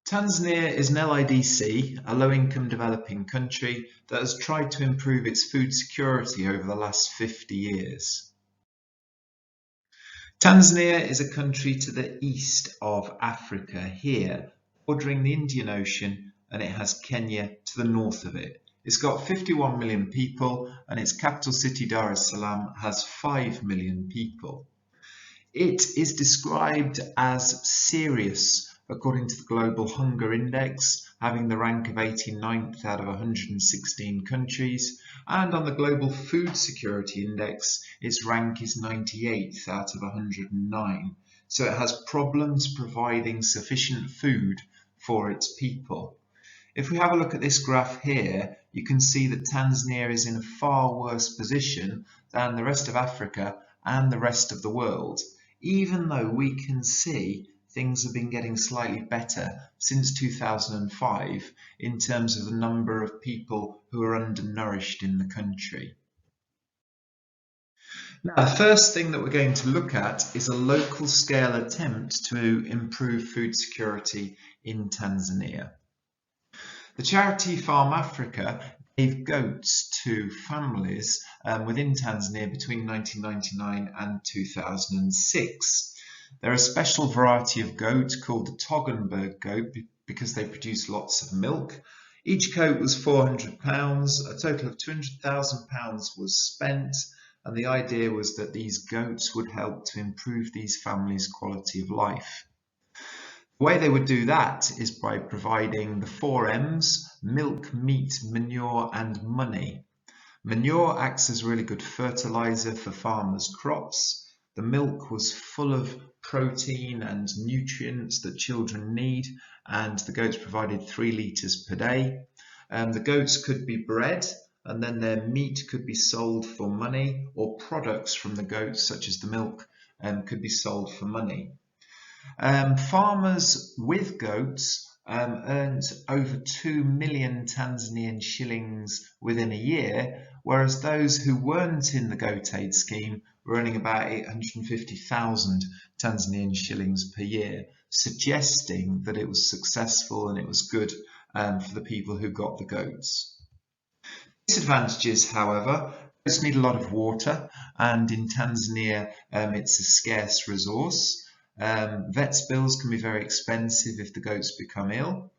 Tanzania is an LIDC, a low-income developing country that has tried to improve its food security over the last 50 years. Tanzania is a country to the east of Africa here, bordering the Indian Ocean, and it has Kenya to the north of it. It's got 51 million people, and its capital city Dar es Salaam has 5 million people. It is described as serious according to the Global Hunger Index, having the rank of 89th out of 116 countries, and on the Global Food Security Index, its rank is 98th out of 109. So it has problems providing sufficient food for its people. If we have a look at this graph here, you can see that Tanzania is in a far worse position than the rest of Africa and the rest of the world, even though we can see things have been getting slightly better since 2005 in terms of the number of people who are undernourished in the country. Now, the first thing that we're going to look at is a local scale attempt to improve food security in Tanzania. The charity Farm Africa gave goats to families within Tanzania between 1999 and 2006. They're a special variety of goat called the Toggenburg goat because they produce lots of milk. Each goat was £400, a total of £200,000 was spent, and the idea was that these goats would help to improve these families' quality of life. The way they would do that is by providing the 4 M's: milk, meat, manure and money. Manure acts as a really good fertilizer for farmers' crops. The milk was full of protein and nutrients that children need, and the goats provided 3 litres per day. The goats could be bred, and then their meat could be sold for money, or products from the goats such as the milk could be sold for money. Farmers with goats earned over 2 million Tanzanian shillings within a year, whereas those who weren't in the goat aid scheme were earning about 850,000 Tanzanian shillings per year, suggesting that it was successful and it was good for the people who got the goats. Disadvantages, however: goats need a lot of water, and in Tanzania it's a scarce resource. Vet's bills can be very expensive if the goats become ill.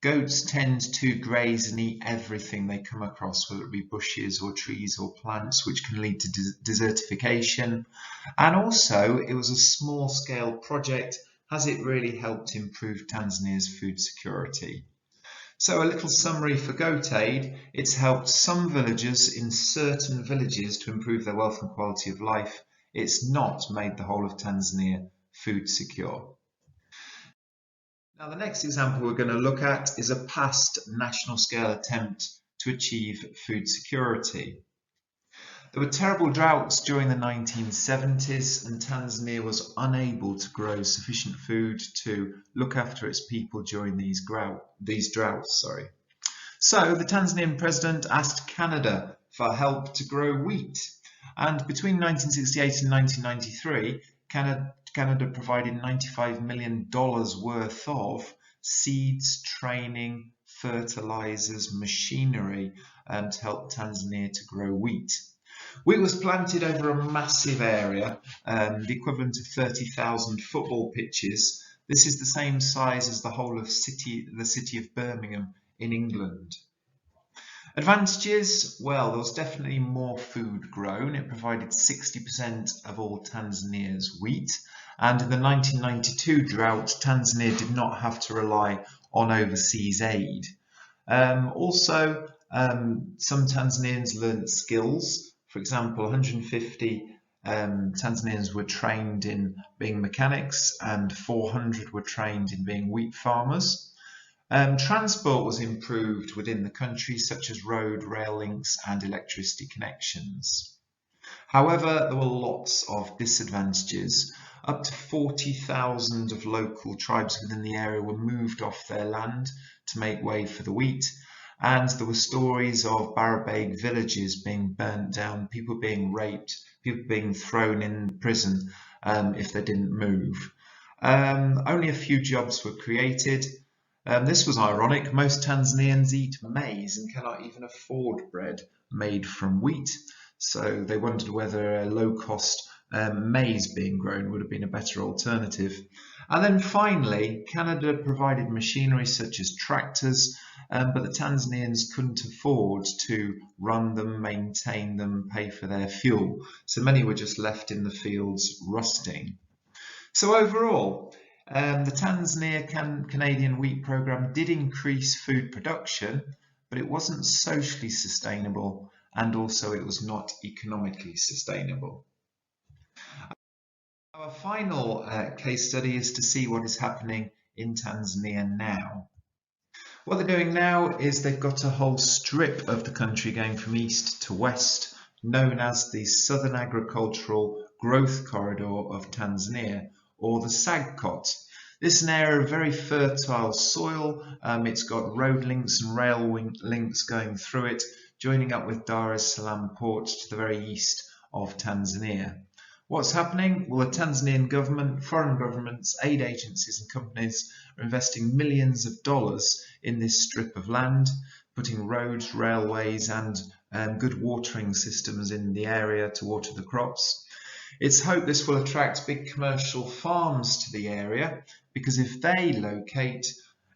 Goats tend to graze and eat everything they come across, whether it be bushes or trees or plants, which can lead to desertification. And also, it was a small-scale project. Has it really helped improve Tanzania's food security? So a little summary for Goat Aid: it's helped some villagers in certain villages to improve their wealth and quality of life. It's not made the whole of Tanzania food secure. Now, the next example we're going to look at is a past national scale attempt to achieve food security. There were terrible droughts during the 1970s, and Tanzania was unable to grow sufficient food to look after its people during these droughts. So the Tanzanian president asked Canada for help to grow wheat, and between 1968 and 1993, Canada provided $95 million worth of seeds, training, fertilizers, machinery to help Tanzania to grow wheat. Wheat was planted over a massive area, the equivalent of 30,000 football pitches. This is the same size as the whole of the city of Birmingham in England. Advantages: well, there was definitely more food grown. It provided 60% of all Tanzania's wheat, and in the 1992 drought, Tanzania did not have to rely on overseas aid. Also, some Tanzanians learned skills. For example, 150 Tanzanians were trained in being mechanics, and 400 were trained in being wheat farmers. Transport was improved within the country, such as road, rail links and electricity connections. However, there were lots of disadvantages. Up to 40,000 of local tribes within the area were moved off their land to make way for the wheat, and there were stories of Barabaig villages being burnt down, people being raped, people being thrown in prison if they didn't move. Only a few jobs were created. This was ironic. Most Tanzanians eat maize and cannot even afford bread made from wheat. So they wondered whether a low-cost maize being grown would have been a better alternative. And then finally, Canada provided machinery such as tractors, but the Tanzanians couldn't afford to run them, maintain them, pay for their fuel. So many were just left in the fields rusting. So overall, the Tanzania-Canadian wheat program did increase food production, but it wasn't socially sustainable, and also it was not economically sustainable. Our final case study is to see what is happening in Tanzania now. What they're doing now is they've got a whole strip of the country going from east to west, known as the Southern Agricultural Growth Corridor of Tanzania, or the SAGCOT. This is an area of very fertile soil. It's got road links and rail links going through it, joining up with Dar es Salaam port to the very east of Tanzania. What's happening? Well, the Tanzanian government, foreign governments, aid agencies and companies are investing millions of dollars in this strip of land, putting roads, railways and good watering systems in the area to water the crops. It's hoped this will attract big commercial farms to the area, because if they locate,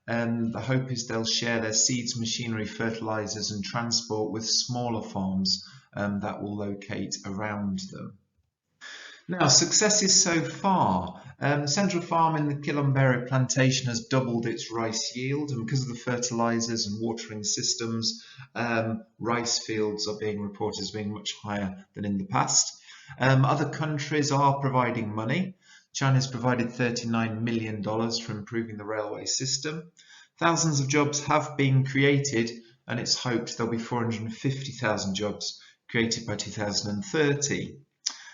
the hope is they'll share their seeds, machinery, fertilizers and transport with smaller farms that will locate around them. Now, successes so far. Central Farm in the Kilombero plantation has doubled its rice yield, and because of the fertilizers and watering systems, rice fields are being reported as being much higher than in the past. Other countries are providing money. China's provided $39 million for improving the railway system. Thousands of jobs have been created, and it's hoped there'll be 450,000 jobs created by 2030.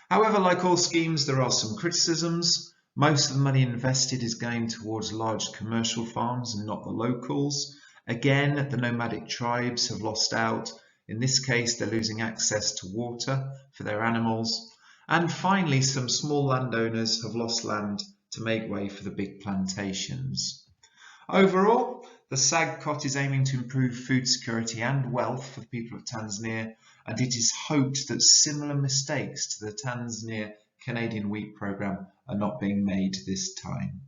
However, like all schemes, there are some criticisms. Most of the money invested is going towards large commercial farms and not the locals. Again, the nomadic tribes have lost out. In this case, they're losing access to water for their animals. And finally, some small landowners have lost land to make way for the big plantations. Overall, the SAGCOT is aiming to improve food security and wealth for the people of Tanzania, and it is hoped that similar mistakes to the Tanzania-Canadian wheat program are not being made this time.